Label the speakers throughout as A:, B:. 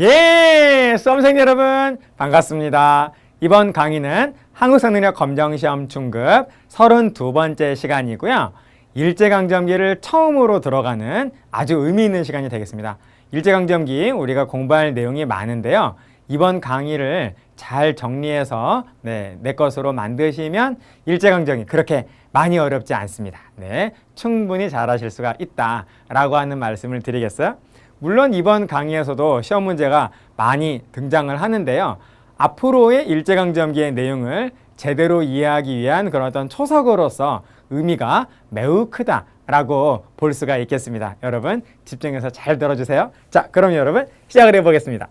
A: 예, 수험생 여러분 반갑습니다. 이번 강의는 한국성능력 검정시험 중급 32번째 시간이고요. 일제강점기를 처음으로 들어가는 아주 의미 있는 시간이 되겠습니다. 일제강점기 우리가 공부할 내용이 많은데요. 이번 강의를 잘 정리해서 내 것으로 만드시면 일제강점기 그렇게 많이 어렵지 않습니다. 충분히 잘하실 수가 있다라고 하는 말씀을 드리겠어요. 물론 이번 강의에서도 시험 문제가 많이 등장을 하는데요. 앞으로의 일제강점기의 내용을 제대로 이해하기 위한 그런 어떤 초석으로서 의미가 매우 크다라고 볼 수가 있겠습니다. 여러분 집중해서 잘 들어주세요. 자, 그럼 여러분 시작을 해보겠습니다.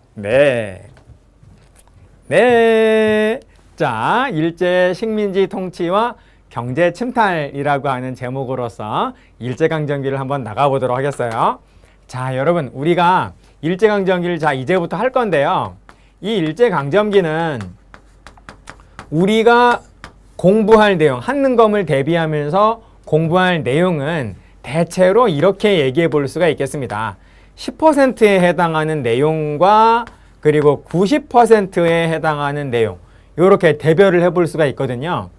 A: 자, 일제 식민지 통치와 경제 침탈이라고 하는 제목으로서 일제강점기를 한번 나가보도록 하겠어요. 자, 여러분 우리가 일제강점기를 이제부터 할 건데요. 이 일제강점기는 우리가 공부할 내용, 한능검을 대비하면서 공부할 내용은 대체로 이렇게 얘기해 볼 수가 있겠습니다. 10%에 해당하는 내용과 그리고 90%에 해당하는 내용, 이렇게 대별을 해볼 수가 있거든요.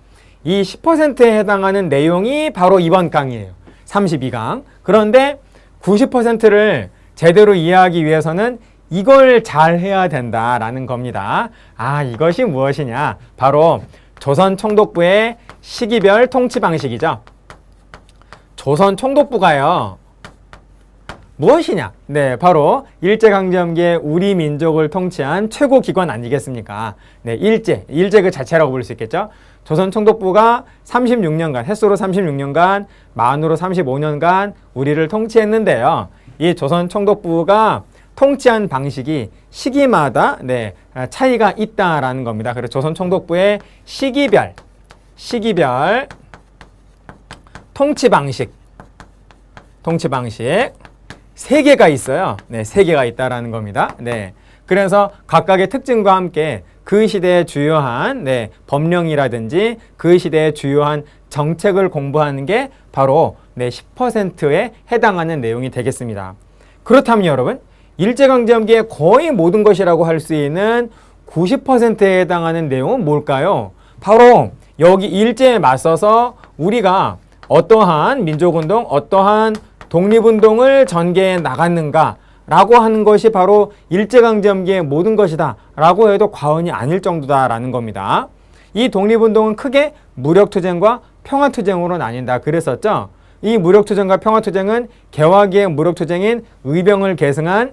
A: 이 10%에 해당하는 내용이 바로 이번 강의예요. 32강. 그런데 90%를 제대로 이해하기 위해서는 이걸 잘 해야 된다라는 겁니다. 이것이 무엇이냐? 바로 조선 총독부의 시기별 통치 방식이죠. 조선 총독부가요. 무엇이냐? 바로 일제강점기에 우리 민족을 통치한 최고 기관 아니겠습니까? 일제 그 자체라고 볼 수 있겠죠. 조선 총독부가 36년간, 햇수로 36년간, 만으로 35년간 우리를 통치했는데요. 이 조선 총독부가 통치한 방식이 시기마다 차이가 있다라는 겁니다. 그래서 조선 총독부의 시기별 통치 방식 3개가 있어요. 3개가 있다라는 겁니다. 그래서 각각의 특징과 함께 그 시대의 주요한 법령이라든지 그 시대의 주요한 정책을 공부하는 게 바로 10%에 해당하는 내용이 되겠습니다. 그렇다면 여러분, 일제강점기의 거의 모든 것이라고 할 수 있는 90%에 해당하는 내용은 뭘까요? 바로 여기 일제에 맞서서 우리가 어떠한 민족운동, 어떠한 독립운동을 전개해 나갔는가 라고 하는 것이 바로 일제강점기의 모든 것이다 라고 해도 과언이 아닐 정도다라는 겁니다. 이 독립운동은 크게 무력투쟁과 평화투쟁으로 나뉜다 그랬었죠. 이 무력투쟁과 평화투쟁은 개화기의 무력투쟁인 의병을 계승한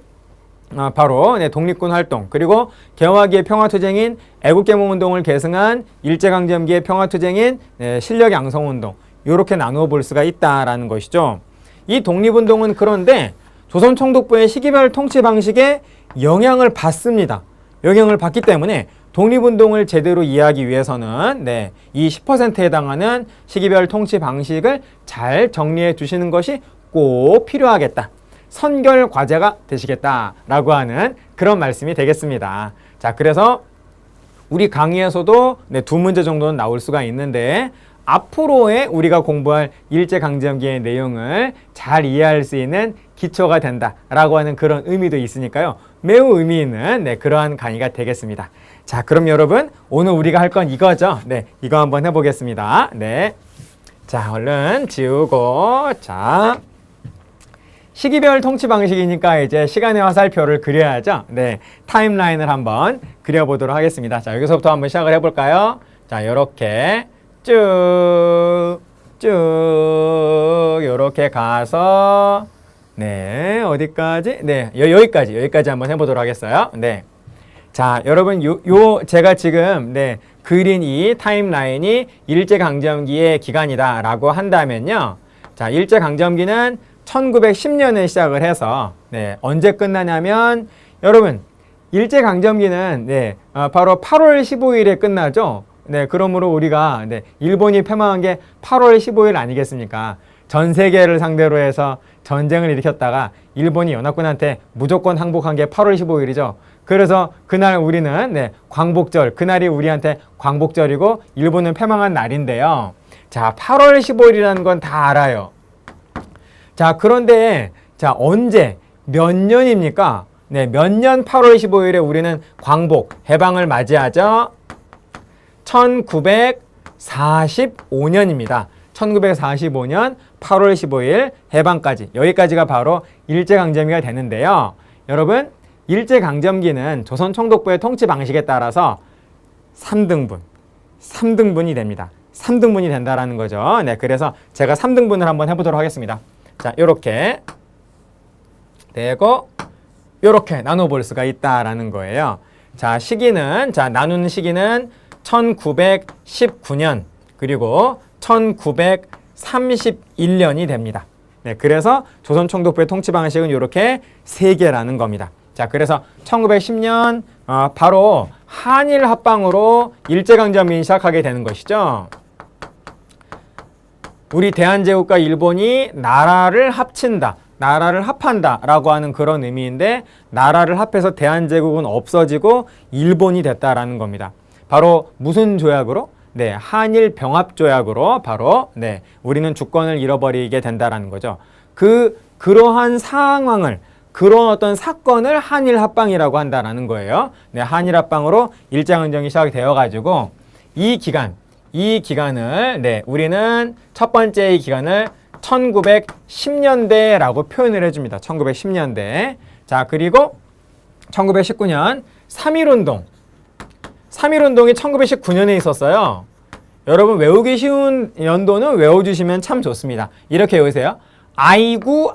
A: 바로 독립군 활동, 그리고 개화기의 평화투쟁인 애국개몽운동을 계승한 일제강점기의 평화투쟁인 실력양성운동, 이렇게 나누어 볼 수가 있다라는 것이죠. 이 독립운동은 그런데 조선 총독부의 시기별 통치 방식에 영향을 받습니다. 영향을 받기 때문에 독립운동을 제대로 이해하기 위해서는 이 10%에 해당하는 시기별 통치 방식을 잘 정리해 두시는 것이 꼭 필요하겠다. 선결 과제가 되시겠다라고 하는 그런 말씀이 되겠습니다. 자, 그래서 우리 강의에서도 2문제 정도는 나올 수가 있는데 앞으로의 우리가 공부할 일제강점기의 내용을 잘 이해할 수 있는 기초가 된다라고 하는 그런 의미도 있으니까요. 매우 의미 있는 그러한 강의가 되겠습니다. 자, 그럼 여러분 오늘 우리가 할 건 이거죠. 이거 한번 해보겠습니다. 자, 얼른 지우고, 자, 시기별 통치 방식이니까 이제 시간의 화살표를 그려야죠. 타임라인을 한번 그려보도록 하겠습니다. 자, 여기서부터 한번 시작을 해볼까요? 자, 요렇게 쭉 요렇게 가서 어디까지? 여기까지 한번 해보도록 하겠어요. 자, 여러분 제가 지금 그린 이 타임라인이 일제강점기의 기간이다 라고 한다면요. 자, 일제강점기는 1910년에 시작을 해서 언제 끝나냐면 여러분 일제강점기는 바로 8월 15일에 끝나죠. 그러므로 우리가 일본이 패망한 게 8월 15일 아니겠습니까? 전 세계를 상대로 해서 전쟁을 일으켰다가 일본이 연합군한테 무조건 항복한 게 8월 15일이죠. 그래서 그날 우리는 광복절, 그날이 우리한테 광복절이고 일본은 패망한 날인데요. 자, 8월 15일이라는 건 다 알아요. 자, 그런데 자, 언제 몇 년입니까? 네, 몇 년 8월 15일에 우리는 광복, 해방을 맞이하죠? 1945년입니다. 1945년 8월 15일 해방까지, 여기까지가 바로 일제강점기가 되는데요. 여러분, 일제강점기는 조선총독부의 통치 방식에 따라서 3등분이 됩니다. 3등분이 된다라는 거죠. 네, 그래서 제가 3등분을 한번 해보도록 하겠습니다. 자, 요렇게 되고 요렇게 나눠볼 수가 있다라는 거예요. 자, 나누는 시기는 1919년 그리고 1931년이 됩니다. 네, 그래서 조선총독부의 통치 방식은 이렇게 3개라는 겁니다. 자, 그래서 1910년 바로 한일 합방으로 일제강점기 시작하게 되는 것이죠. 우리 대한제국과 일본이 나라를 합친다, 나라를 합한다 라고 하는 그런 의미인데, 나라를 합해서 대한제국은 없어지고 일본이 됐다라는 겁니다. 바로 무슨 조약으로? 네, 한일 병합조약으로 바로 네, 우리는 주권을 잃어버리게 된다라는 거죠. 그러한 상황을, 그런 어떤 사건을 한일 합방이라고 한다라는 거예요. 네, 한일 합방으로 일제강점기 시작이 되어가지고 이 기간을 네, 우리는 첫 번째 이 기간을 1910년대라고 표현을 해줍니다. 1910년대. 자, 그리고 1919년 3.1운동. 3.1운동이 1919년에 있었어요. 여러분, 외우기 쉬운 연도는 외워주시면 참 좋습니다. 이렇게 외우세요. 아이고.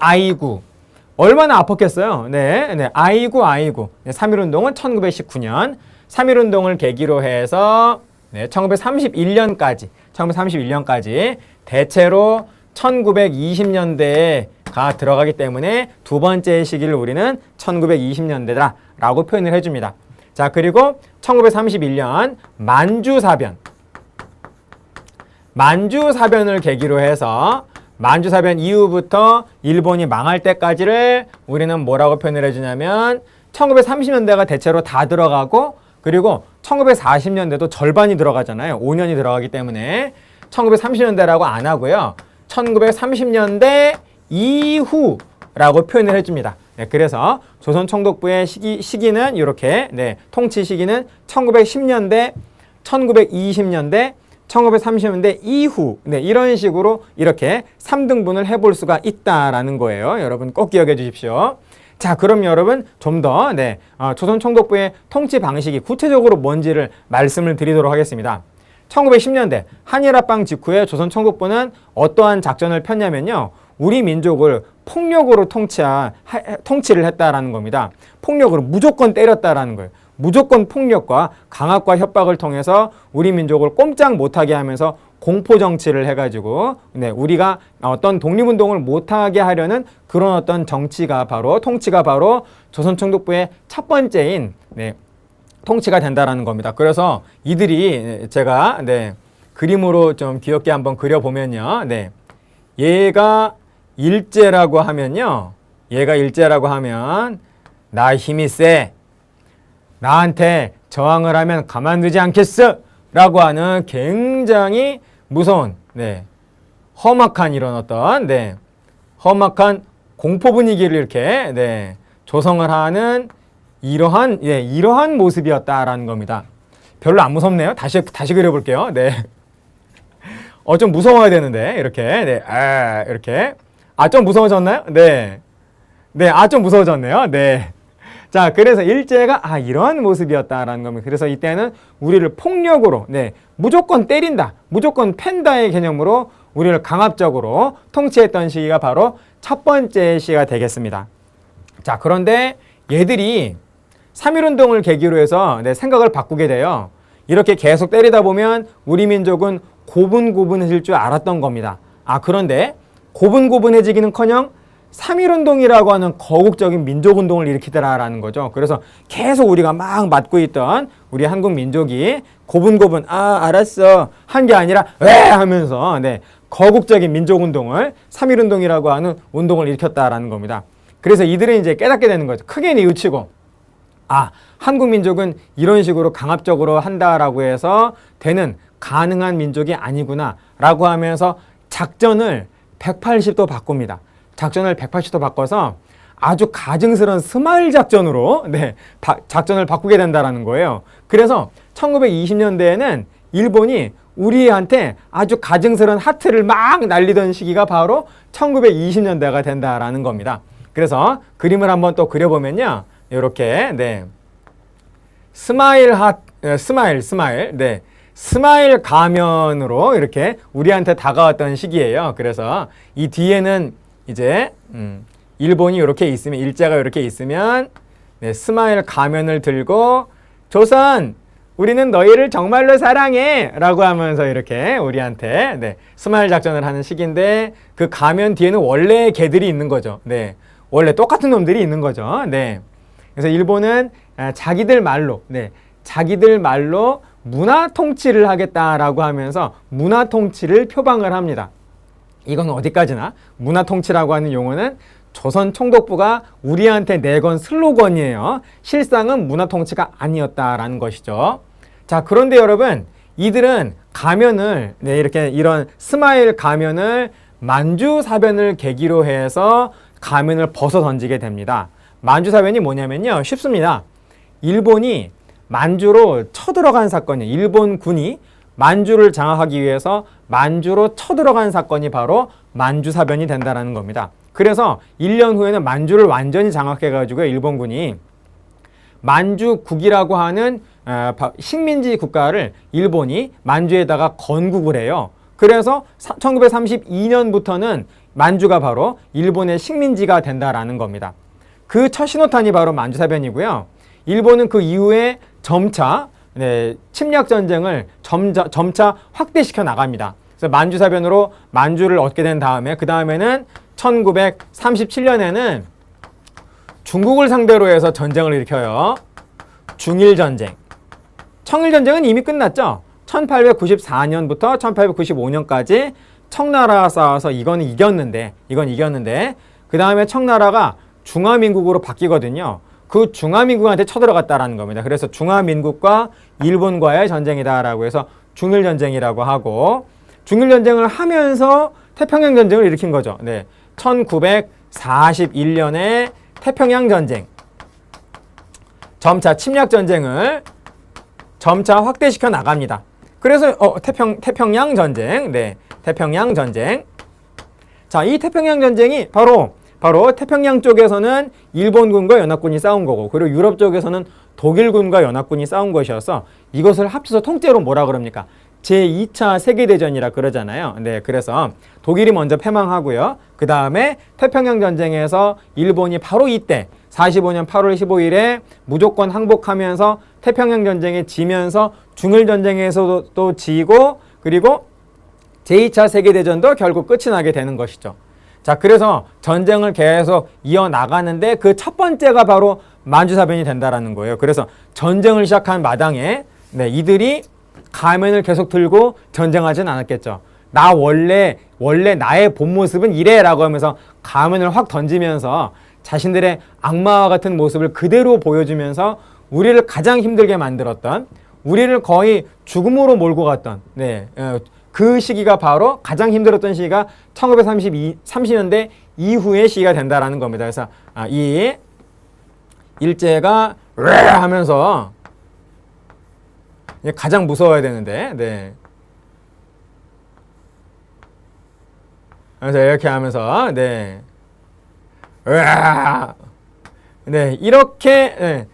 A: 얼마나 아팠겠어요. 네, 아이고. 네, 3.1운동은 1919년. 3.1운동을 계기로 해서 네, 1931년까지 대체로 1920년대가 들어가기 때문에 두 번째 시기를 우리는 1920년대다라고 표현을 해줍니다. 자, 그리고 1931년 만주사변을 계기로 해서 만주사변 이후부터 일본이 망할 때까지를 우리는 뭐라고 표현을 해주냐면 1930년대가 대체로 다 들어가고, 그리고 1940년대도 절반이 들어가잖아요. 5년이 들어가기 때문에 1930년대라고 안 하고요. 1930년대 이후라고 표현을 해줍니다. 네, 그래서 조선총독부의 시기는 이렇게, 네, 통치 시기는 1910년대, 1920년대, 1930년대 이후, 네, 이런 식으로 이렇게 3등분을 해볼 수가 있다라는 거예요. 여러분 꼭 기억해 주십시오. 자, 그럼 여러분 좀 더 네, 조선총독부의 통치 방식이 구체적으로 뭔지를 말씀을 드리도록 하겠습니다. 1910년대 한일합방 직후에 조선총독부는 어떠한 작전을 폈냐면요, 우리 민족을 폭력으로 통치를 했다라는 겁니다. 폭력으로 무조건 때렸다라는 거예요. 무조건 폭력과 강압과 협박을 통해서 우리 민족을 꼼짝 못하게 하면서 공포정치를 해가지고 네, 우리가 어떤 독립운동을 못하게 하려는 그런 어떤 통치가 바로 조선총독부의 첫 번째인 네, 통치가 된다라는 겁니다. 그래서 이들이 제가 네, 그림으로 좀 귀엽게 한번 그려보면요, 네, 얘가 일제라고 하면 나 힘이 세, 나한테 저항을 하면 가만두지 않겠어 라고 하는 굉장히 무서운 네, 험악한 이런 어떤 네, 험악한 공포 분위기를 이렇게 네, 조성을 하는 이러한 모습이었다라는 겁니다. 별로 안 무섭네요. 다시 그려볼게요. 네. 좀 무서워야 되는데 이렇게 네, 이렇게 좀 무서워졌나요? 네. 좀 무서워졌네요. 네. 자, 그래서 일제가 이러한 모습이었다라는 겁니다. 그래서 이때는 우리를 폭력으로 네, 무조건 때린다, 무조건 팬다의 개념으로 우리를 강압적으로 통치했던 시기가 바로 첫 번째 시기가 되겠습니다. 자, 그런데 얘들이 3.1운동을 계기로 해서 네, 생각을 바꾸게 돼요. 이렇게 계속 때리다 보면 우리 민족은 고분고분해질 줄 알았던 겁니다. 그런데 고분고분해지기는커녕 3.1운동이라고 하는 거국적인 민족운동을 일으키더라라는 거죠. 그래서 계속 우리가 막 맞고 있던 우리 한국 민족이 고분고분 알았어 한 게 아니라 왜 하면서 네, 거국적인 민족운동을 3.1운동이라고 하는 운동을 일으켰다라는 겁니다. 그래서 이들은 이제 깨닫게 되는 거죠. 크게 뉘우치고 한국 민족은 이런 식으로 강압적으로 한다라고 해서 되는 가능한 민족이 아니구나 라고 하면서 작전을 180도 바꿉니다. 작전을 180도 바꿔서 아주 가증스러운 스마일 작전으로 네, 작전을 바꾸게 된다라는 거예요. 그래서 1920년대에는 일본이 우리한테 아주 가증스러운 하트를 막 날리던 시기가 바로 1920년대가 된다라는 겁니다. 그래서 그림을 한번 또 그려보면요. 이렇게 네. 스마일 네. 스마일 가면으로 이렇게 우리한테 다가왔던 시기예요. 그래서 이 뒤에는 이제 일본이 이렇게 있으면, 일제가 이렇게 있으면 네, 스마일 가면을 들고 조선 우리는 너희를 정말로 사랑해 라고 하면서 이렇게 우리한테 네, 스마일 작전을 하는 시기인데, 그 가면 뒤에는 원래 개들이 있는 거죠. 네, 원래 똑같은 놈들이 있는 거죠. 네, 그래서 일본은 자기들 말로 문화 통치를 하겠다라고 하면서 문화 통치를 표방을 합니다. 이건 어디까지나 문화 통치라고 하는 용어는 조선 총독부가 우리한테 내건 슬로건이에요. 실상은 문화 통치가 아니었다라는 것이죠. 자, 그런데 여러분, 이들은 가면을 네, 이렇게 이런 스마일 가면을 만주사변을 계기로 해서 가면을 벗어 던지게 됩니다. 만주사변이 뭐냐면요, 쉽습니다. 일본이 만주로 쳐들어간 사건이에요. 일본군이 만주를 장악하기 위해서 만주로 쳐들어간 사건이 바로 만주사변이 된다는 겁니다. 그래서 1년 후에는 만주를 완전히 장악해가지고 일본군이 만주국이라고 하는 식민지 국가를 일본이 만주에다가 건국을 해요. 그래서 1932년부터는 만주가 바로 일본의 식민지가 된다라는 겁니다. 그 첫 신호탄이 바로 만주사변이고요. 일본은 그 이후에 점차 침략 전쟁을 점차 확대시켜 나갑니다. 그래서 만주사변으로 만주를 얻게 된 다음에, 그 다음에는 1937년에는 중국을 상대로 해서 전쟁을 일으켜요. 중일전쟁. 청일전쟁은 이미 끝났죠. 1894년부터 1895년까지 청나라가 싸워서 이건 이겼는데 그 다음에 청나라가 중화민국으로 바뀌거든요. 그 중화민국한테 쳐들어갔다라는 겁니다. 그래서 중화민국과 일본과의 전쟁이다라고 해서 중일전쟁이라고 하고, 중일전쟁을 하면서 태평양전쟁을 일으킨 거죠. 네, 1941년에 태평양전쟁, 점차 침략전쟁을 점차 확대시켜 나갑니다. 그래서 태평양전쟁, 네, 태평양전쟁. 자, 이 태평양전쟁이 바로 태평양 쪽에서는 일본군과 연합군이 싸운 거고, 그리고 유럽 쪽에서는 독일군과 연합군이 싸운 것이어서 이것을 합쳐서 통째로 뭐라 그럽니까? 제2차 세계대전이라 그러잖아요. 네, 그래서 독일이 먼저 패망하고요. 그 다음에 태평양전쟁에서 일본이 바로 이때 45년 8월 15일에 무조건 항복하면서 태평양전쟁에 지면서 중일전쟁에서도 또 지고, 그리고 제2차 세계대전도 결국 끝이 나게 되는 것이죠. 자, 그래서 전쟁을 계속 이어나가는데 그 첫 번째가 바로 만주사변이 된다라는 거예요. 그래서 전쟁을 시작한 마당에 네, 이들이 가면을 계속 들고 전쟁하진 않았겠죠. 나 원래 나의 본 모습은 이래 라고 하면서 가면을 확 던지면서 자신들의 악마와 같은 모습을 그대로 보여주면서 우리를 가장 힘들게 만들었던, 우리를 거의 죽음으로 몰고 갔던 그 시기가 바로 가장 힘들었던 시기가 1930년대 이후의 시기가 된다라는 겁니다. 그래서 이 일제가 하면서 가장 무서워야 되는데, 네. 그래서 이렇게 하면서, 네. 네, 이렇게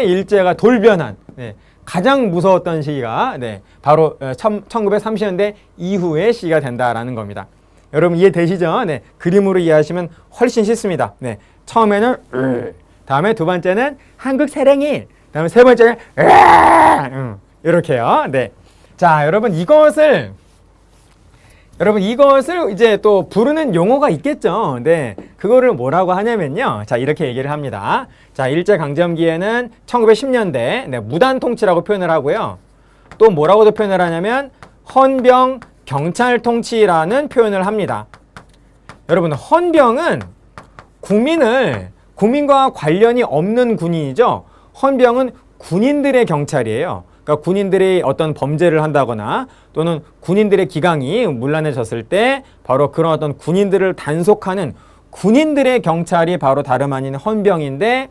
A: 일제가 돌변한, 네, 가장 무서웠던 시기가, 네, 바로 1930년대 이후의 시기가 된다라는 겁니다. 여러분 이해되시죠? 네, 그림으로 이해하시면 훨씬 쉽습니다. 네, 처음에는 다음에 두 번째는 한국 사랑해, 다음에 세 번째는 이렇게요. 네, 자, 여러분 이것을 이제 또 부르는 용어가 있겠죠. 네, 그거를 뭐라고 하냐면요. 자, 이렇게 얘기를 합니다. 자, 일제강점기에는 1910년대 무단 통치라고 표현을 하고요. 또 뭐라고도 표현을 하냐면 헌병 경찰 통치라는 표현을 합니다. 여러분, 헌병은 국민과 관련이 없는 군인이죠. 헌병은 군인들의 경찰이에요. 그러니까 군인들이 어떤 범죄를 한다거나 또는 군인들의 기강이 문란해졌을 때 바로 그런 어떤 군인들을 단속하는 군인들의 경찰이 바로 다름 아닌 헌병인데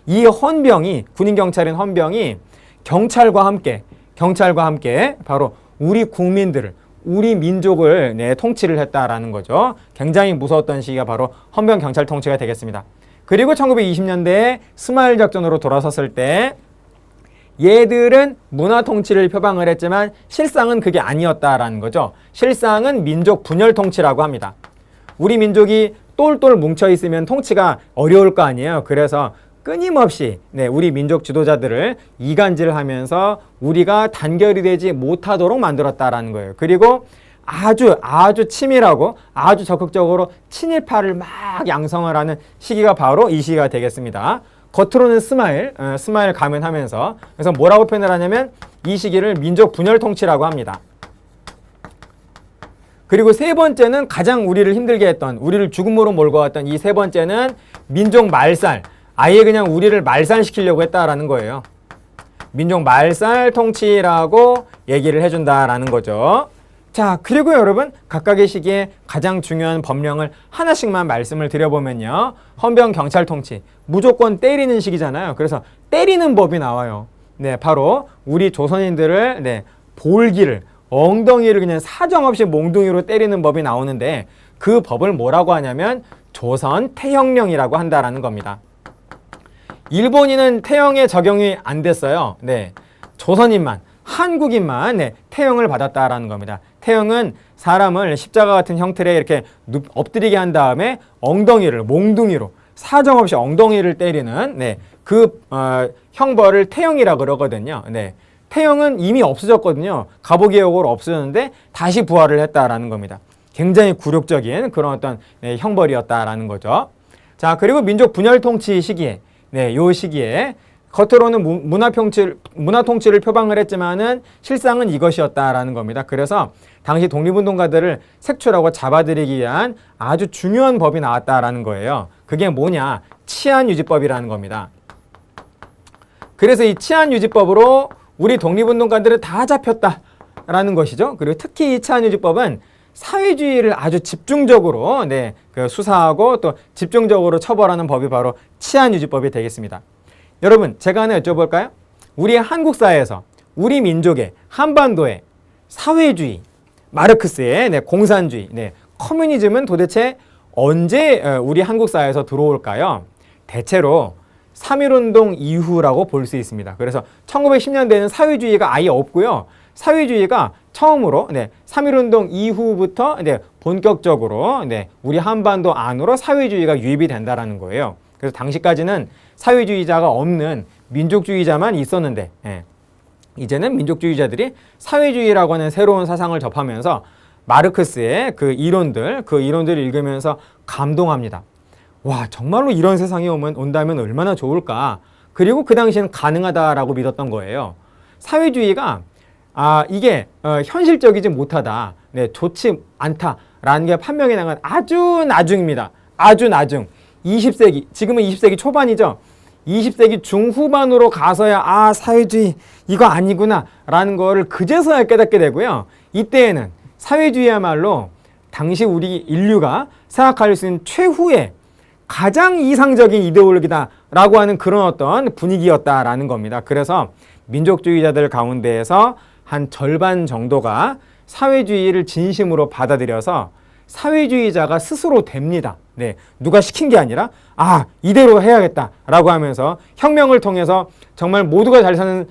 A: 이 헌병이 군인 경찰인 헌병이 경찰과 함께 바로 우리 국민들을 우리 민족을 통치를 했다라는 거죠. 굉장히 무서웠던 시기가 바로 헌병 경찰 통치가 되겠습니다. 그리고 1920년대에 스마일 작전으로 돌아섰을 때 얘들은 문화 통치를 표방을 했지만 실상은 그게 아니었다라는 거죠. 실상은 민족 분열 통치라고 합니다. 우리 민족이 똘똘 뭉쳐 있으면 통치가 어려울 거 아니에요. 그래서 끊임없이 우리 민족 지도자들을 이간질을 하면서 우리가 단결이 되지 못하도록 만들었다라는 거예요. 그리고 아주 치밀하고 아주 적극적으로 친일파를 막 양성을 하는 시기가 바로 이 시기가 되겠습니다. 겉으로는 스마일 가면하면서 그래서 뭐라고 표현을 하냐면 이 시기를 민족 분열 통치라고 합니다. 그리고 세 번째는 가장 우리를 힘들게 했던, 우리를 죽음으로 몰고 왔던 이 세 번째는 민족 말살, 아예 그냥 우리를 말살시키려고 했다라는 거예요. 민족 말살 통치라고 얘기를 해준다라는 거죠. 자, 그리고 여러분 각각의 시기에 가장 중요한 법령을 하나씩만 말씀을 드려보면요. 헌병 경찰 통치, 무조건 때리는 시기잖아요. 그래서 때리는 법이 나와요. 바로 우리 조선인들을 볼기를, 엉덩이를 그냥 사정없이 몽둥이로 때리는 법이 나오는데 그 법을 뭐라고 하냐면 조선 태형령이라고 한다라는 겁니다. 일본인은 태형에 적용이 안 됐어요. 조선인만, 한국인만 태형을 받았다라는 겁니다. 태형은 사람을 십자가 같은 형태로 이렇게 엎드리게 한 다음에 엉덩이를 몽둥이로 사정없이 엉덩이를 때리는 그 형벌을 태형이라고 그러거든요. 태형은 이미 없어졌거든요. 가보개혁으로 없어졌는데 다시 부활을 했다라는 겁니다. 굉장히 굴욕적인 그런 어떤 형벌이었다라는 거죠. 자, 그리고 민족 분열 통치 시기에 요 시기에 겉으로는 문화 통치를 표방을 했지만은 실상은 이것이었다라는 겁니다. 그래서 당시 독립운동가들을 색출하고 잡아들이기 위한 아주 중요한 법이 나왔다라는 거예요. 그게 뭐냐? 치안유지법이라는 겁니다. 그래서 이 치안유지법으로 우리 독립운동가들은 다 잡혔다라는 것이죠. 그리고 특히 이 치안유지법은 사회주의를 아주 집중적으로 그 수사하고 또 집중적으로 처벌하는 법이 바로 치안유지법이 되겠습니다. 여러분, 제가 하나 여쭤볼까요? 우리 한국 사회에서 우리 민족의 한반도의 사회주의, 마르크스의 공산주의, 커뮤니즘은 도대체 언제 우리 한국 사회에서 들어올까요? 대체로 3.1운동 이후라고 볼 수 있습니다. 그래서 1910년대에는 사회주의가 아예 없고요. 사회주의가 처음으로 3.1운동 이후부터 본격적으로 우리 한반도 안으로 사회주의가 유입이 된다는 거예요. 그래서 당시까지는 사회주의자가 없는 민족주의자만 있었는데 이제는 민족주의자들이 사회주의라고 하는 새로운 사상을 접하면서 마르크스의 그 이론들을 읽으면서 감동합니다. 와, 정말로 이런 세상이 온다면 얼마나 좋을까. 그리고 그 당시에는 가능하다라고 믿었던 거예요. 사회주의가 이게 현실적이지 못하다, 좋지 않다라는 게 판명이 난 건 아주 나중입니다. 아주 나중. 20세기, 지금은 20세기 초반이죠. 20세기 중후반으로 가서야 사회주의 이거 아니구나 라는 거를 그제서야 깨닫게 되고요. 이때에는 사회주의야말로 당시 우리 인류가 생각할 수 있는 최후의 가장 이상적인 이데올로기다라고 하는 그런 어떤 분위기였다라는 겁니다. 그래서 민족주의자들 가운데에서 한 절반 정도가 사회주의를 진심으로 받아들여서 사회주의자가 스스로 됩니다. 누가 시킨 게 아니라 이대로 해야겠다라고 하면서 혁명을 통해서 정말 모두가 잘 사는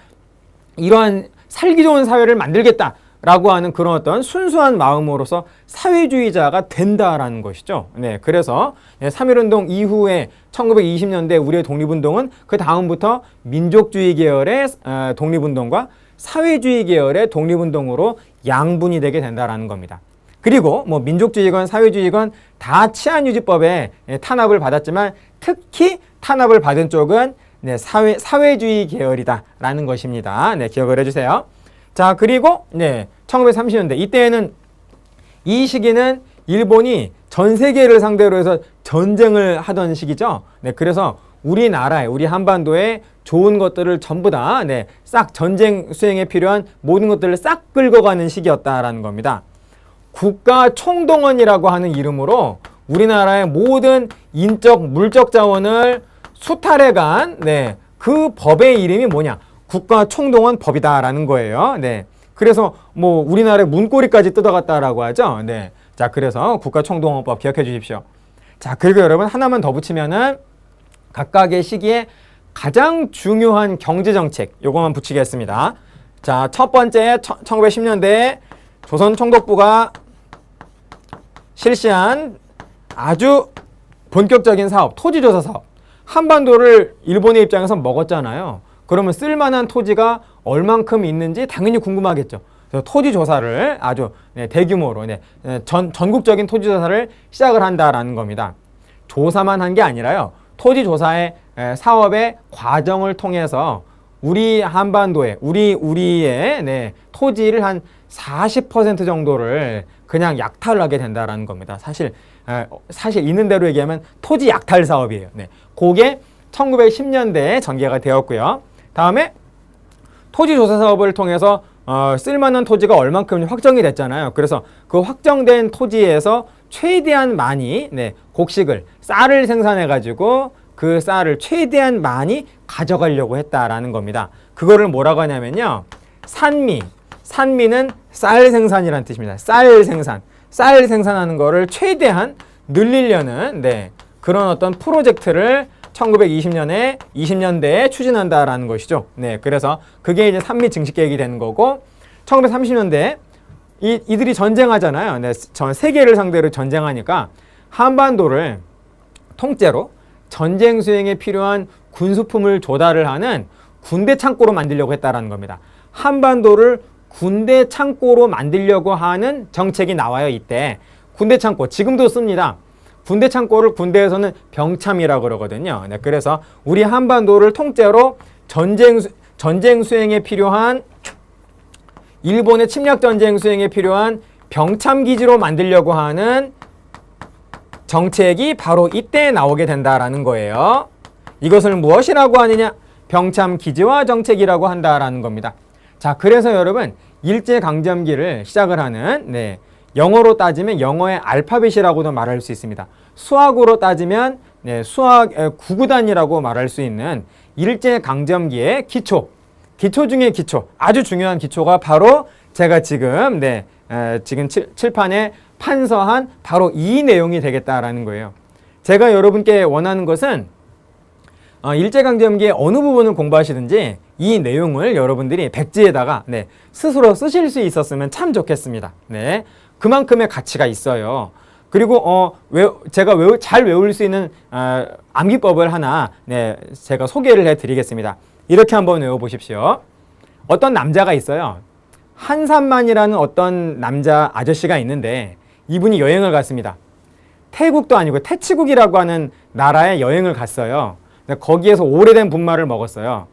A: 이러한 살기 좋은 사회를 만들겠다라고 하는 그런 어떤 순수한 마음으로서 사회주의자가 된다라는 것이죠. 그래서 3.1운동 이후에 1920년대 우리의 독립운동은 그 다음부터 민족주의 계열의 독립운동과 사회주의 계열의 독립운동으로 양분이 되게 된다라는 겁니다. 그리고 민족주의건 사회주의건 다 치안유지법에 탄압을 받았지만 특히 탄압을 받은 쪽은 사회주의 계열이다라는 것입니다. 기억을 해주세요. 자, 그리고 1930년대 이때에는 이 시기는 일본이 전 세계를 상대로 해서 전쟁을 하던 시기죠. 그래서 우리나라에, 우리 한반도에 좋은 것들을 전부 다 싹 전쟁 수행에 필요한 모든 것들을 싹 긁어가는 시기였다라는 겁니다. 국가 총동원이라고 하는 이름으로 우리나라의 모든 인적, 물적 자원을 수탈해간 네, 그 법의 이름이 뭐냐? 국가총동원법이다라는 거예요. 네. 그래서 뭐 우리나라의 문고리까지 뜯어갔다라고 하죠. 네. 자, 그래서 국가총동원법 기억해 주십시오. 자, 그리고 여러분 하나만 더 붙이면은 각각의 시기에 가장 중요한 경제정책 요거만 붙이겠습니다. 자, 첫 번째 1910년대에 조선총독부가 실시한 아주 본격적인 사업, 토지조사 사업. 한반도를 일본의 입장에서 먹었잖아요. 그러면 쓸만한 토지가 얼만큼 있는지 당연히 궁금하겠죠. 그래서 토지조사를 아주 대규모로 전국적인 토지조사를 시작을 한다라는 겁니다. 조사만 한 게 아니라요. 토지조사의 사업의 과정을 통해서 우리 한반도에 우리의 토지를 한 40% 정도를 그냥 약탈하게 된다라는 겁니다. 사실 있는 대로 얘기하면 토지 약탈 사업이에요. 네. 그게 1910년대에 전개가 되었고요. 다음에 토지조사 사업을 통해서 쓸만한 토지가 얼만큼 확정이 됐잖아요. 그래서 그 확정된 토지에서 최대한 많이 곡식을, 쌀을 생산해가지고 그 쌀을 최대한 많이 가져가려고 했다라는 겁니다. 그거를 뭐라고 하냐면요. 산미는 쌀 생산이라는 뜻입니다. 쌀 생산하는 거를 최대한 늘리려는 그런 어떤 프로젝트를 1920년대에 추진한다라는 것이죠. 네, 그래서 그게 이제 산미 증식 계획이 되는 거고, 1930년대 이들이 전쟁하잖아요. 네, 전 세계를 상대로 전쟁하니까 한반도를 통째로 전쟁 수행에 필요한 군수품을 조달을 하는 군대 창고로 만들려고 했다라는 겁니다. 한반도를 군대 창고로 만들려고 하는 정책이 나와요. 이때 군대 창고 지금도 씁니다. 군대 창고를 군대에서는 병참이라고 그러거든요. 네, 그래서 우리 한반도를 통째로 전쟁 수행에 필요한, 일본의 침략 전쟁 수행에 필요한 병참 기지로 만들려고 하는 정책이 바로 이때 나오게 된다라는 거예요. 이것을 무엇이라고 하느냐? 병참 기지화 정책이라고 한다라는 겁니다. 자, 그래서 여러분 일제강점기를 시작을 하는 영어로 따지면 영어의 알파벳이라고도 말할 수 있습니다. 수학으로 따지면 수학 구구단이라고 말할 수 있는 일제강점기의 기초 중의 기초, 아주 중요한 기초가 바로 제가 지금 지금 칠판에 판서한 바로 이 내용이 되겠다라는 거예요. 제가 여러분께 원하는 것은 일제강점기의 어느 부분을 공부하시든지 이 내용을 여러분들이 백지에다가 스스로 쓰실 수 있었으면 참 좋겠습니다. 네, 그만큼의 가치가 있어요. 그리고 제가 잘 외울 수 있는 암기법을 하나 제가 소개를 해드리겠습니다. 이렇게 한번 외워보십시오. 어떤 남자가 있어요. 한산만이라는 어떤 남자 아저씨가 있는데 이분이 여행을 갔습니다. 태국도 아니고 태치국이라고 하는 나라에 여행을 갔어요. 거기에서 오래된 분말을 먹었어요.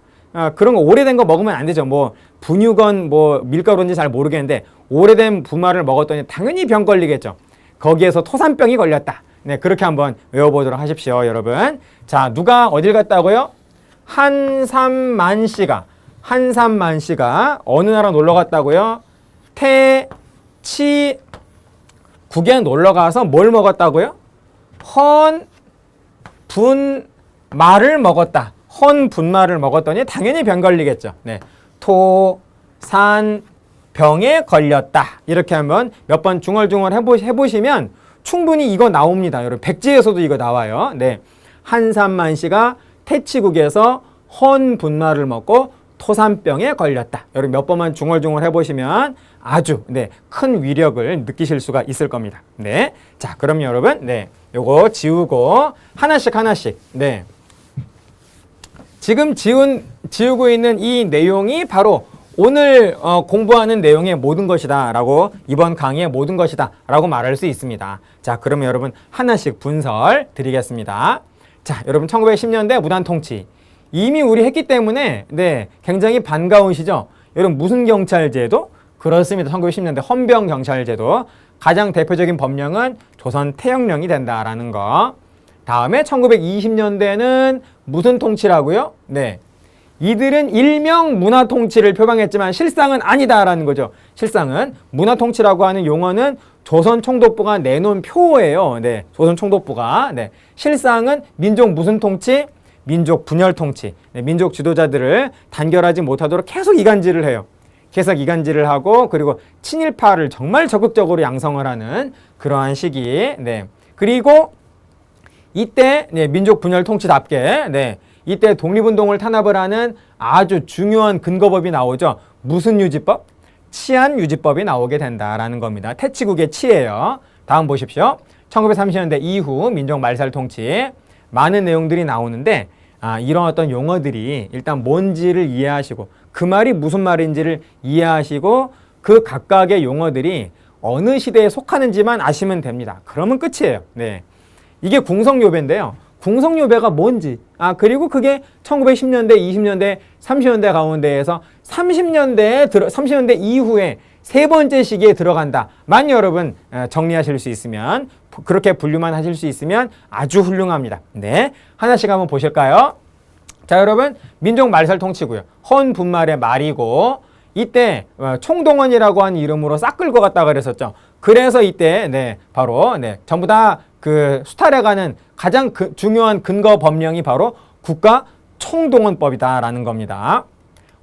A: 그런 거 오래된 거 먹으면 안 되죠. 뭐 분유건 뭐 밀가루인지 잘 모르겠는데 오래된 분말을 먹었더니 당연히 병 걸리겠죠. 거기에서 토산병이 걸렸다. 네, 그렇게 한번 외워보도록 하십시오, 여러분. 자, 누가 어딜 갔다고요? 한산만 씨가 어느 나라 놀러 갔다고요? 태치국에 놀러 가서 뭘 먹었다고요? 헌분말을 먹었다. 헌분말을 먹었더니 당연히 병 걸리겠죠. 네, 토산병에 걸렸다. 이렇게 한번 몇 번 중얼중얼 해보시면 충분히 이거 나옵니다. 여러분 백지에서도 이거 나와요. 네, 한산만 씨가 태치국에서 헌분말을 먹고 토산병에 걸렸다. 여러분 몇 번만 중얼중얼 해보시면 아주 큰 위력을 느끼실 수가 있을 겁니다. 네, 자, 그럼 여러분 요거 지우고 하나씩 지금 지우고 있는 이 내용이 바로 오늘 공부하는 내용의 모든 것이다 라고, 이번 강의의 모든 것이다 라고 말할 수 있습니다. 자, 그러면 여러분 하나씩 분설 드리겠습니다. 자, 여러분 1910년대 무단통치 이미 우리 했기 때문에 굉장히 반가우시죠? 여러분 무슨 경찰제도? 그렇습니다. 1910년대 헌병경찰제도. 가장 대표적인 법령은 조선 태영령이 된다라는 거. 다음에 1920년대는 무슨 통치라고요? 이들은 일명 문화통치를 표방했지만 실상은 아니다라는 거죠. 실상은 문화통치라고 하는 용어는 조선총독부가 내놓은 표예요. 네, 조선총독부가. 네, 실상은 민족 무슨 통치? 민족 분열 통치. 네, 민족 지도자들을 단결하지 못하도록 계속 이간질을 해요. 계속 이간질을 하고 그리고 친일파를 정말 적극적으로 양성을 하는 그러한 시기. 네, 그리고 이때 네, 민족 분열 통치답게 네, 이때 독립운동을 탄압을 하는 아주 중요한 근거법이 나오죠. 무슨 유지법? 치안유지법이 나오게 된다라는 겁니다. 태치국의 치예요. 다음 보십시오. 1930년대 이후 민족 말살 통치 많은 내용들이 나오는데 이런 어떤 용어들이 일단 뭔지를 이해하시고 그 말이 무슨 말인지를 이해하시고 그 각각의 용어들이 어느 시대에 속하는지만 아시면 됩니다. 그러면 끝이에요. 네, 이게 궁성요배인데요. 궁성요배가 뭔지 그리고 그게 1910년대, 20년대, 30년대 가운데에서 30년대 이후에 세 번째 시기에 들어간다만 여러분 정리하실 수 있으면 그렇게 분류만 하실 수 있으면 아주 훌륭합니다. 네, 하나씩 한번 보실까요? 자, 여러분 민족 말살 통치고요. 헌분말의 말이고 이때 총동원이라고 하는 이름으로 싹 끌고 갔다 그랬었죠. 그래서 이때 네, 바로 네, 전부 다 그 수탈해가는 가장 중요한 근거 법령이 바로 국가 총동원법이다라는 겁니다.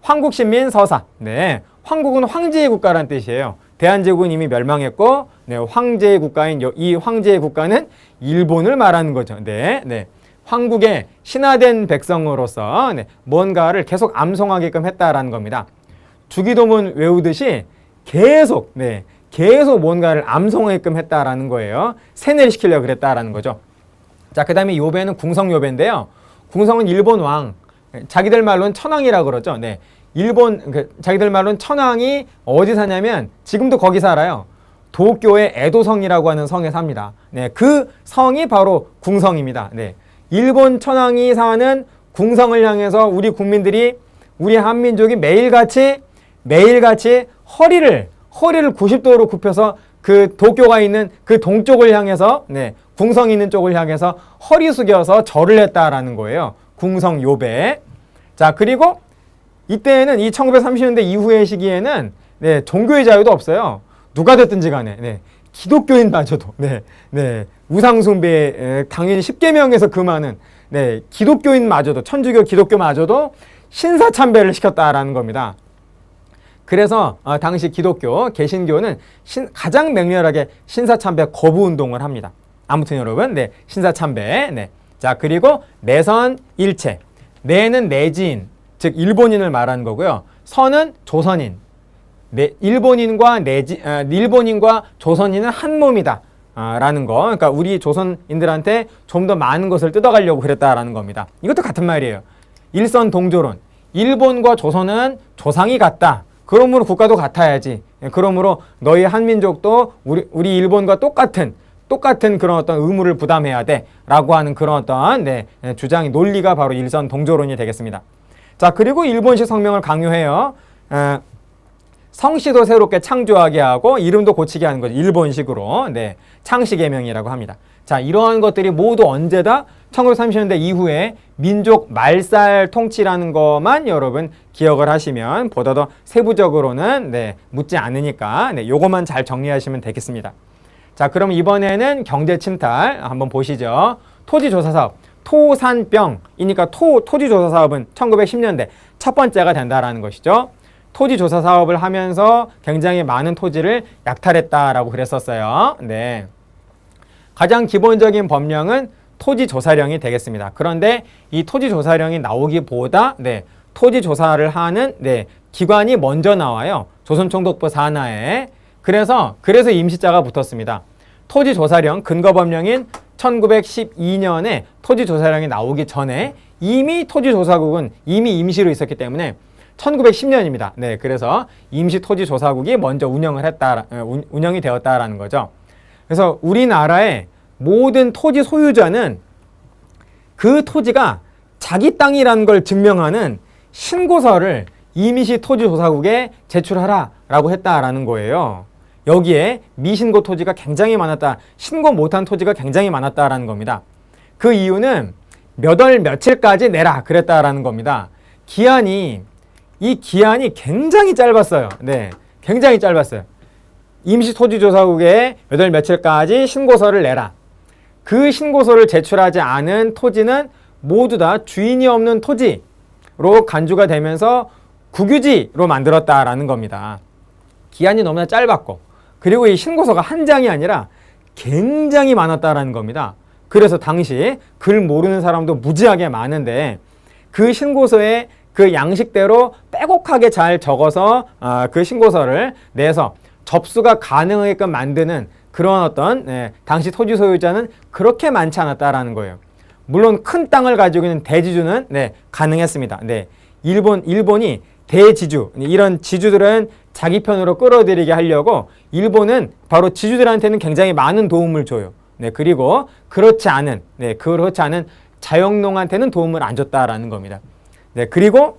A: 황국신민서사. 네, 황국은 황제의 국가란 뜻이에요. 대한제국은 이미 멸망했고, 네, 황제의 국가인 이 황제의 국가는 일본을 말하는 거죠. 네, 네. 황국의 신화된 백성으로서 네, 뭔가를 계속 암송하게끔 했다라는 겁니다. 주기도문 외우듯이 계속 뭔가를 암송하게끔 했다라는 거예요. 세뇌를 시키려고 그랬다라는 거죠. 자, 그 다음에 요배는 궁성요배인데요. 궁성은 일본 왕, 자기들 말로는 천황이라고 그러죠. 네, 자기들 말로는 천황이 어디 사냐면 지금도 거기 살아요. 도쿄의 에도성이라고 하는 성에 삽니다. 네, 그 성이 바로 궁성입니다. 네, 일본 천황이 사는 궁성을 향해서 우리 국민들이 우리 한민족이 매일같이 허리를 90도로 굽혀서 그 도쿄가 있는 그 동쪽을 향해서 네, 궁성이 있는 쪽을 향해서 허리 숙여서 절을 했다라는 거예요. 궁성요배. 자, 그리고 이때에는 이 1930년대 이후의 시기에는 네, 종교의 자유도 없어요. 누가 됐든지 간에 네, 기독교인마저도 우상숭배 당연히 10계명에서 금하는 네, 기독교인마저도 천주교 기독교마저도 신사참배를 시켰다라는 겁니다. 그래서 당시 기독교, 개신교는 가장 맹렬하게 신사참배 거부운동을 합니다. 아무튼 여러분, 네, 신사참배. 네. 자, 그리고 내선일체. 내는 내지인, 즉 일본인을 말하는 거고요. 선은 조선인. 일본인과 조선인은 한 몸이다. 라는 거. 그러니까 우리 조선인들한테 좀 더 많은 것을 뜯어가려고 그랬다라는 겁니다. 이것도 같은 말이에요. 일선동조론. 일본과 조선은 조상이 같다. 그러므로 국가도 같아야지. 그러므로 너희 한민족도 우리 일본과 똑같은 그런 어떤 의무를 부담해야 돼. 라고 하는 그런 어떤 주장이 논리가 바로 일선 동조론이 되겠습니다. 자, 그리고 일본식 성명을 강요해요. 성씨도 새롭게 창조하게 하고 이름도 고치게 하는 거죠. 일본식으로. 네, 창씨개명이라고 합니다. 자, 이러한 것들이 모두 언제다? 1930년대 이후에 민족 말살 통치라는 것만 여러분 기억을 하시면 보다 더 세부적으로는 묻지 않으니까 요것만 잘 정리하시면 되겠습니다. 자, 그럼 이번에는 경제 침탈 한번 보시죠. 토지조사 사업. 토산병이니까 토지조사 사업은 1910년대 첫 번째가 된다라는 것이죠. 토지조사 사업을 하면서 굉장히 많은 토지를 약탈했다라고 그랬었어요. 네. 가장 기본적인 법령은 토지조사령이 되겠습니다. 그런데 이 토지조사령이 나오기보다 토지조사를 하는 기관이 먼저 나와요. 조선총독부 산하에. 그래서 임시자가 붙었습니다. 토지조사령 근거법령인 1912년에 토지조사령이 나오기 전에 이미 토지조사국은 이미 임시로 있었기 때문에 1910년입니다. 네, 그래서 임시토지조사국이 먼저 운영이 되었다라는 거죠. 그래서 우리나라의 모든 토지 소유자는 그 토지가 자기 땅이라는 걸 증명하는 신고서를 임시토지조사국에 제출하라 라고 했다라는 거예요. 여기에 미신고 토지가 굉장히 많았다, 신고 못한 토지가 굉장히 많았다라는 겁니다. 그 이유는 몇 월 며칠까지 내라 그랬다라는 겁니다. 이 기한이 굉장히 짧았어요. 네, 굉장히 짧았어요. 임시토지조사국에 몇 월 며칠까지 신고서를 내라. 그 신고서를 제출하지 않은 토지는 모두 다 주인이 없는 토지로 간주가 되면서 국유지로 만들었다라는 겁니다. 기한이 너무나 짧았고, 그리고 이 신고서가 한 장이 아니라 굉장히 많았다라는 겁니다. 그래서 당시 글 모르는 사람도 무지하게 많은데 그 신고서에 그 양식대로 빼곡하게 잘 적어서 그 신고서를 내서 접수가 가능하게끔 만드는 그런 어떤 당시 토지 소유자는 그렇게 많지 않았다라는 거예요. 물론 큰 땅을 가지고 있는 대지주는 가능했습니다. 일본이 대지주, 이런 지주들은 자기 편으로 끌어들이게 하려고 일본은 바로 지주들한테는 굉장히 많은 도움을 줘요. 그리고 그렇지 않은 자영농한테는 도움을 안 줬다라는 겁니다. 그리고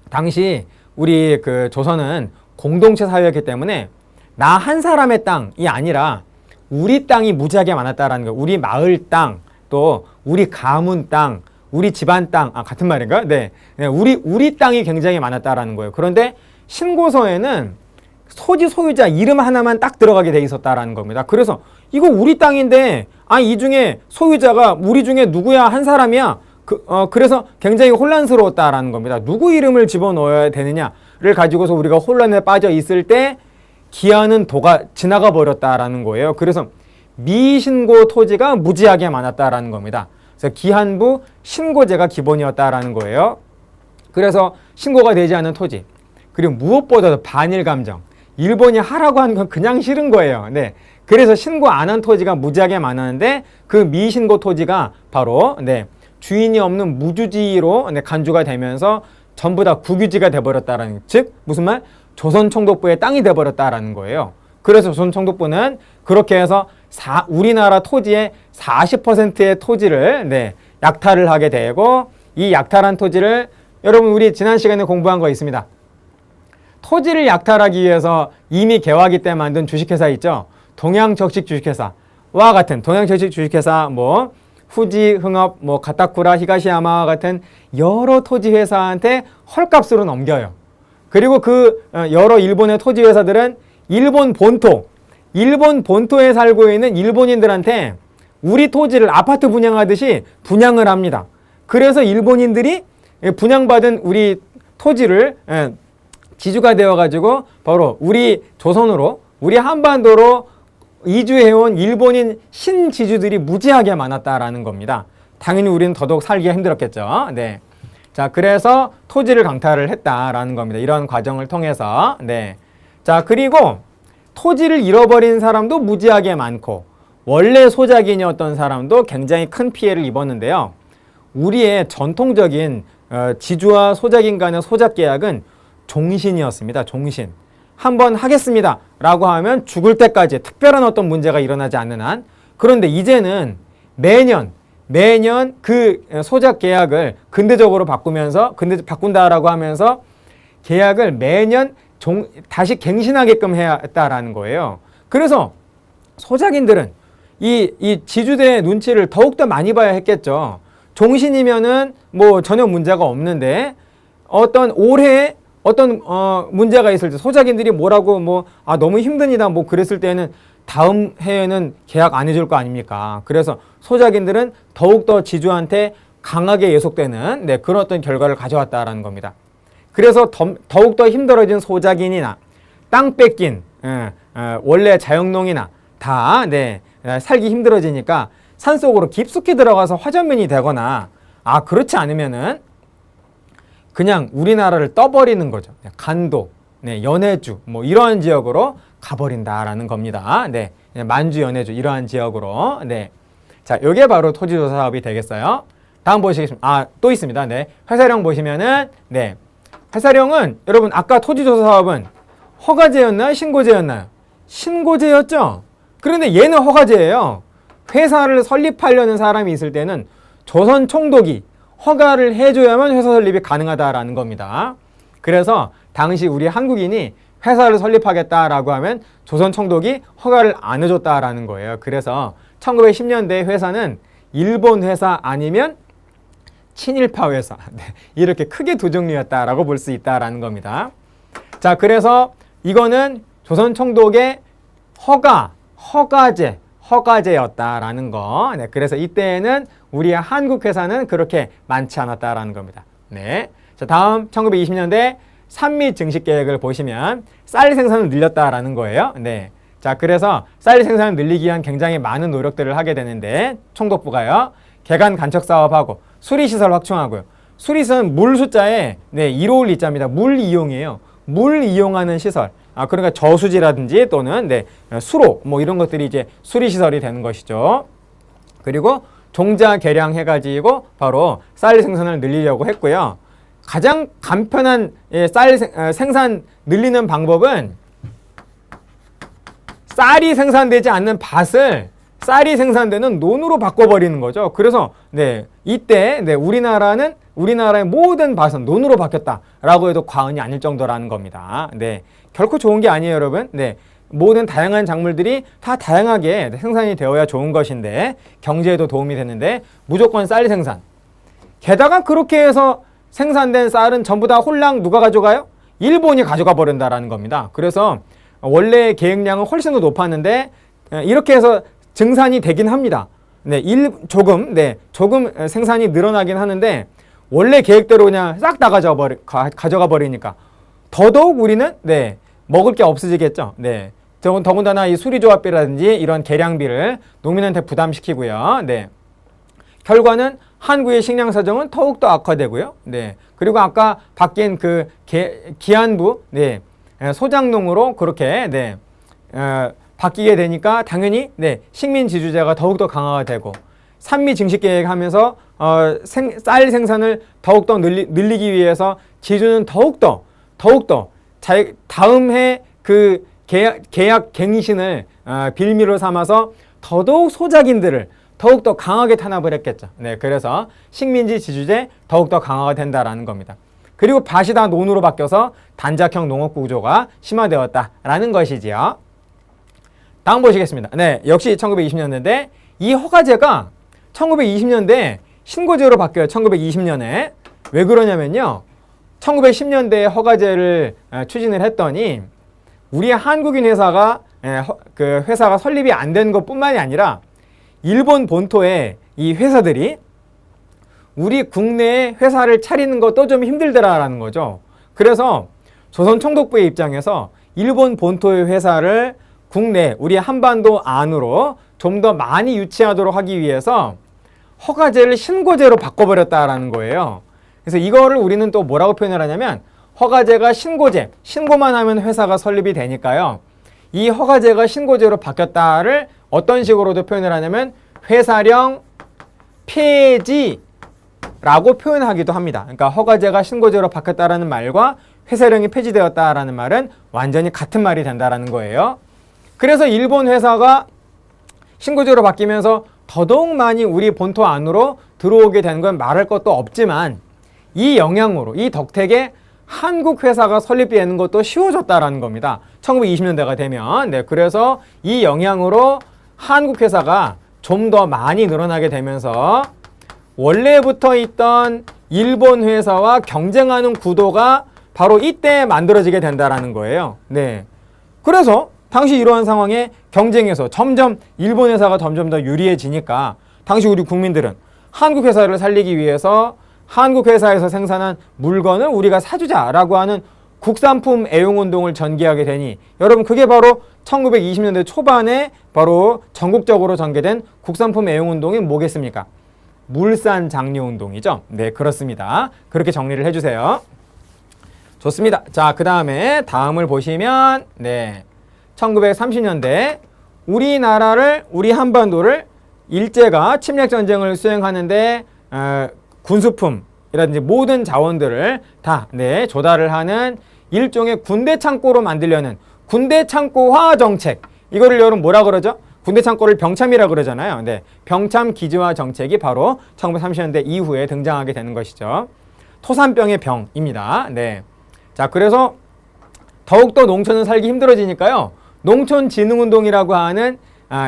A: 당시 우리 그 조선은 공동체 사회였기 때문에 나 한 사람의 땅이 아니라 우리 땅이 무지하게 많았다라는 거예요. 우리 마을 땅, 또 우리 가문 땅, 우리 집안 땅, 같은 말인가? 우리 땅이 굉장히 많았다라는 거예요. 그런데 신고서에는 토지 소유자 이름 하나만 딱 들어가게 돼 있었다라는 겁니다. 그래서 이거 우리 땅인데, 이 중에 소유자가 우리 중에 누구야? 한 사람이야? 그래서 굉장히 혼란스러웠다라는 겁니다. 누구 이름을 집어넣어야 되느냐를 가지고서 우리가 혼란에 빠져 있을 때 기한은 지나가 버렸다라는 거예요. 그래서 미신고 토지가 무지하게 많았다라는 겁니다. 그래서 기한부 신고제가 기본이었다라는 거예요. 그래서 신고가 되지 않은 토지, 그리고 무엇보다도 반일 감정, 일본이 하라고 하는 건 그냥 싫은 거예요. 그래서 신고 안 한 토지가 무지하게 많았는데 그 미신고 토지가 바로 주인이 없는 무주지로 간주가 되면서 전부 다 국유지가 돼버렸다라는, 즉 무슨 말? 조선총독부의 땅이 돼버렸다라는 거예요. 그래서 조선총독부는 그렇게 해서 우리나라 토지의 40%의 토지를 약탈을 하게 되고, 이 약탈한 토지를 여러분 우리 지난 시간에 공부한 거 있습니다. 토지를 약탈하기 위해서 이미 개화기 때 만든 주식회사 있죠. 동양적식주식회사와 같은 동양적식주식회사, 후지, 흥업, 가타쿠라, 히가시야마와 같은 여러 토지 회사한테 헐값으로 넘겨요. 그리고 그 여러 일본의 토지 회사들은 일본 본토에 살고 있는 일본인들한테 우리 토지를 아파트 분양하듯이 분양을 합니다. 그래서 일본인들이 분양받은 우리 토지를 지주가 되어가지고 바로 우리 조선으로, 우리 한반도로 이주해온 일본인 신지주들이 무지하게 많았다라는 겁니다. 당연히 우리는 더더욱 살기가 힘들었겠죠. 자, 그래서 토지를 강탈을 했다라는 겁니다. 이런 과정을 통해서. 자, 그리고 토지를 잃어버린 사람도 무지하게 많고, 원래 소작인이었던 사람도 굉장히 큰 피해를 입었는데요. 우리의 전통적인 지주와 소작인 간의 소작 계약은 종신이었습니다. 종신. 한번 하겠습니다 라고 하면 죽을 때까지 특별한 어떤 문제가 일어나지 않는 한. 그런데 이제는 매년 그 소작 계약을 근대적으로 바꾼다라고 하면서 계약을 매년 다시 갱신하게끔 해야 했다라는 거예요. 그래서 소작인들은 이 지주대의 눈치를 더욱더 많이 봐야 했겠죠. 종신이면은 전혀 문제가 없는데 올해 어떤 문제가 있을 때 소작인들이 뭐라고 너무 힘드니다 그랬을 때는 다음 해에는 계약 안 해줄 거 아닙니까? 그래서 소작인들은 더욱더 지주한테 강하게 예속되는 그런 어떤 결과를 가져왔다라는 겁니다. 그래서 더욱더 힘들어진 소작인이나 땅 뺏긴 원래 자영농이나 다 살기 힘들어지니까 산속으로 깊숙이 들어가서 화전민이 되거나 그렇지 않으면은 그냥 우리나라를 떠버리는 거죠. 간도, 연해주 이러한 지역으로 가버린다라는 겁니다. 만주, 연해주 이러한 지역으로. 자, 이게 바로 토지조사 사업이 되겠어요. 다음 보시겠습니다. 또 있습니다. 회사령 보시면은 회사령은 여러분 아까 토지조사 사업은 허가제였나요? 신고제였나요? 신고제였죠. 그런데 얘는 허가제예요. 회사를 설립하려는 사람이 있을 때는 조선 총독이 허가를 해줘야만 회사 설립이 가능하다라는 겁니다. 그래서 당시 우리 한국인이 회사를 설립하겠다라고 하면 조선 총독이 허가를 안 해줬다라는 거예요. 그래서 1910년대 회사는 일본 회사 아니면 친일파 회사. 네, 이렇게 크게 두 종류였다라고 볼 수 있다라는 겁니다. 자, 그래서 이거는 조선 총독의 허가제였다라는 거. 네, 그래서 이때에는 우리의 한국 회사는 그렇게 많지 않았다라는 겁니다. 네. 자, 다음 1920년대 산미 증식 계획을 보시면 쌀 생산을 늘렸다라는 거예요. 네. 자, 그래서 쌀 생산을 늘리기 위한 굉장히 많은 노력들을 하게 되는데 총독부가요. 개간 간척 사업하고 수리시설 확충하고요. 수리시설은 물 숫자에 1호을 리자입니다. 물 이용이에요. 물 이용하는 시설. 그러니까 저수지라든지 또는 수로 뭐 이런 것들이 이제 수리시설이 되는 것이죠. 그리고 종자 개량해가지고 바로 쌀 생산을 늘리려고 했고요. 가장 간편한 쌀 생산 늘리는 방법은 쌀이 생산되지 않는 밭을 쌀이 생산되는 논으로 바꿔버리는 거죠. 그래서 이때 우리나라의 모든 밭은 논으로 바뀌었다라고 해도 과언이 아닐 정도라는 겁니다. 결코 좋은 게 아니에요, 여러분. 모든 다양한 작물들이 다 다양하게 생산이 되어야 좋은 것인데 경제에도 도움이 되는데 무조건 쌀 생산. 게다가 그렇게 해서 생산된 쌀은 전부 다 홀랑 누가 가져가요? 일본이 가져가 버린다라는 겁니다. 그래서 원래 계획량은 훨씬 더 높았는데 이렇게 해서 증산이 되긴 합니다. 조금 생산이 늘어나긴 하는데 원래 계획대로 그냥 싹 다 가져가 버리니까 더더욱 우리는 먹을 게 없어지겠죠. 더군다나 이 수리조합비라든지 이런 계량비를 농민한테 부담시키고요. 결과는 한국의 식량 사정은 더욱더 악화되고요. 그리고 아까 바뀐 그 기안부 소장농으로 그렇게 바뀌게 되니까 당연히 식민 지주제가 더욱더 강화가 되고 산미 증식 계획하면서 쌀 생산을 더욱더 늘리기 위해서 지주는 더욱더 다음 해 그 계약 갱신을 빌미로 삼아서 더더욱 소작인들을 더욱더 강하게 탄압을 했겠죠. 그래서 식민지 지주제 더욱더 강화가 된다라는 겁니다. 그리고 밭이 다 논으로 바뀌어서 단작형 농업 구조가 심화되었다라는 것이지요. 다음 보시겠습니다. 역시 1920년대인데 이 허가제가 1920년대에 신고제로 바뀌어요. 1920년에. 왜 그러냐면요. 1910년대에 허가제를 추진을 했더니 우리 한국인 회사가 그 회사가 설립이 안 된 것뿐만이 아니라 일본 본토의 이 회사들이 우리 국내에 회사를 차리는 것도 좀 힘들더라라는 거죠. 그래서 조선 총독부의 입장에서 일본 본토의 회사를 국내 우리 한반도 안으로 좀 더 많이 유치하도록 하기 위해서 허가제를 신고제로 바꿔버렸다라는 거예요. 그래서 이거를 우리는 또 뭐라고 표현을 하냐면 허가제가 신고제, 신고만 하면 회사가 설립이 되니까요. 이 허가제가 신고제로 바뀌었다를 어떤 식으로도 표현을 하냐면 회사령 폐지라고 표현하기도 합니다. 그러니까 허가제가 신고제로 바뀌었다라는 말과 회사령이 폐지되었다라는 말은 완전히 같은 말이 된다라는 거예요. 그래서 일본 회사가 신고제로 바뀌면서 더더욱 많이 우리 본토 안으로 들어오게 된 건 말할 것도 없지만 이 영향으로, 이 덕택에 한국 회사가 설립되는 것도 쉬워졌다라는 겁니다. 1920년대가 되면. 그래서 이 영향으로 한국 회사가 좀 더 많이 늘어나게 되면서 원래부터 있던 일본 회사와 경쟁하는 구도가 바로 이때 만들어지게 된다라는 거예요. 그래서 당시 이러한 상황에 경쟁에서 점점 일본 회사가 점점 더 유리해지니까 당시 우리 국민들은 한국 회사를 살리기 위해서 한국 회사에서 생산한 물건을 우리가 사주자라고 하는 국산품 애용운동을 전개하게 되니 여러분 그게 바로 1920년대 초반에 바로 전국적으로 전개된 국산품 애용운동이 뭐겠습니까? 물산 장려운동이죠. 그렇습니다. 그렇게 정리를 해주세요. 좋습니다. 자, 그 다음에 다음을 보시면 1930년대 우리 한반도를 일제가 침략전쟁을 수행하는데 군수품이라든지 모든 자원들을 다 조달을 하는 일종의 군대 창고로 만들려는 군대 창고화 정책. 이거를 여러분 뭐라 그러죠? 군대 창고를 병참이라 그러잖아요. 병참 기지화 정책이 바로 1930년대 이후에 등장하게 되는 것이죠. 토산병의 병입니다. 자, 그래서 더욱더 농촌은 살기 힘들어지니까요. 농촌진흥운동이라고 하는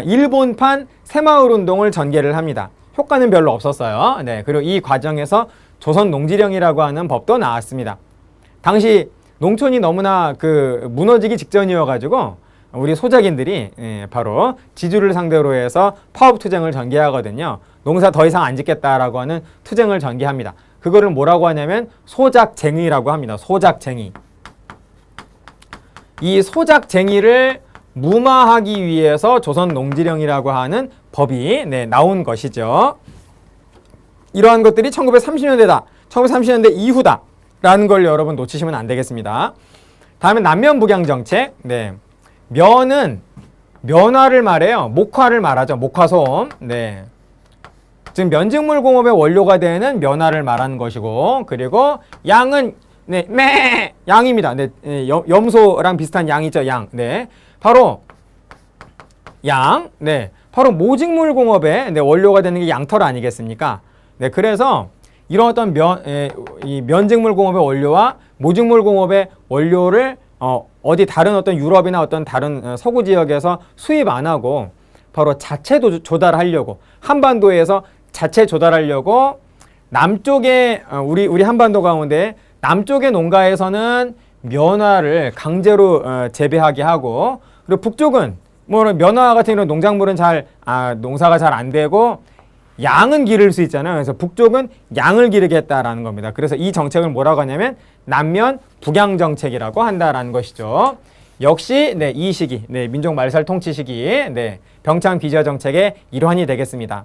A: 일본판 새마을운동을 전개를 합니다. 효과는 별로 없었어요. 네, 그리고 이 과정에서 조선농지령이라고 하는 법도 나왔습니다. 당시 농촌이 너무나 무너지기 직전이어가지고 우리 소작인들이 바로 지주를 상대로 해서 파업투쟁을 전개하거든요. 농사 더 이상 안 짓겠다라고 하는 투쟁을 전개합니다. 그거를 뭐라고 하냐면 소작쟁의라고 합니다. 소작쟁의. 이 소작쟁의를 무마하기 위해서 조선농지령이라고 하는 법이 나온 것이죠. 이러한 것들이 1930년대다. 1930년대 이후다. 라는 걸 여러분 놓치시면 안 되겠습니다. 다음에 남면북양정책. 네. 면은 면화를 말해요. 목화를 말하죠. 목화솜. 네. 지금 면직물공업의 원료가 되는 면화를 말하는 것이고, 그리고 양은 양입니다. 네. 염소랑 비슷한 양이죠. 양. 네. 바로 양. 네. 바로 모직물공업의 원료가 되는 게 양털 아니겠습니까? 네. 그래서 이런 어떤 이 면직물공업의 원료와 모직물공업의 원료를 어디 다른 어떤 유럽이나 어떤 다른 서구 지역에서 수입 안 하고 바로 자체 조달하려고 한반도에서 자체 조달하려고 남쪽에 우리 한반도 가운데 남쪽의 농가에서는 면화를 강제로 재배하게 하고 그리고 북쪽은 뭐 면화 같은 이런 농작물은 농사가 잘 안 되고 양은 기를 수 있잖아요. 그래서 북쪽은 양을 기르겠다라는 겁니다. 그래서 이 정책을 뭐라고 하냐면 남면 북양 정책이라고 한다라는 것이죠. 역시 이 시기, 민족 말살 통치 시기, 병참 비자 정책의 일환이 되겠습니다.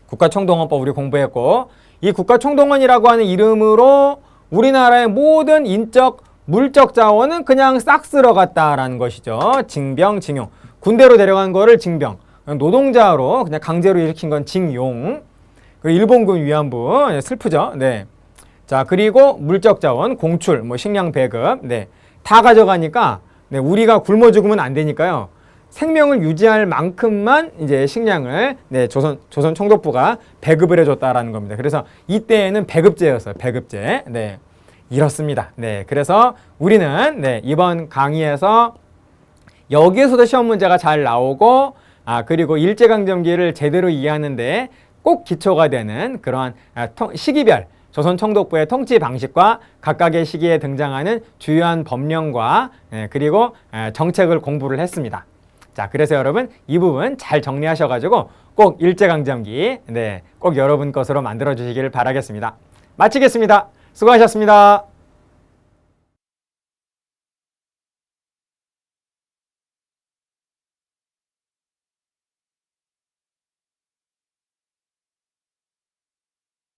A: 국가총동원법 우리 공부했고 이 국가총동원이라고 하는 이름으로 우리나라의 모든 인적, 물적 자원은 그냥 싹 쓸어갔다라는 것이죠. 징병, 징용. 군대로 데려간 거를 징병. 노동자로 그냥 강제로 일으킨 건 징용. 그리고 일본군 위안부 슬프죠. 네. 자 그리고 물적 자원 공출, 식량 배급, 다 가져가니까 우리가 굶어 죽으면 안 되니까요. 생명을 유지할 만큼만 이제 식량을 조선 총독부가 배급을 해줬다라는 겁니다. 그래서 이때에는 배급제였어요. 배급제. 이렇습니다. 그래서 우리는 이번 강의에서 여기에서도 시험 문제가 잘 나오고 그리고 일제강점기를 제대로 이해하는데 꼭 기초가 되는 그러한 시기별 조선 총독부의 통치 방식과 각각의 시기에 등장하는 주요한 법령과 그리고 정책을 공부를 했습니다. 자, 그래서 여러분 이 부분 잘 정리하셔가지고 꼭 일제강점기 꼭 여러분 것으로 만들어 주시기를 바라겠습니다. 마치겠습니다. 수고하셨습니다.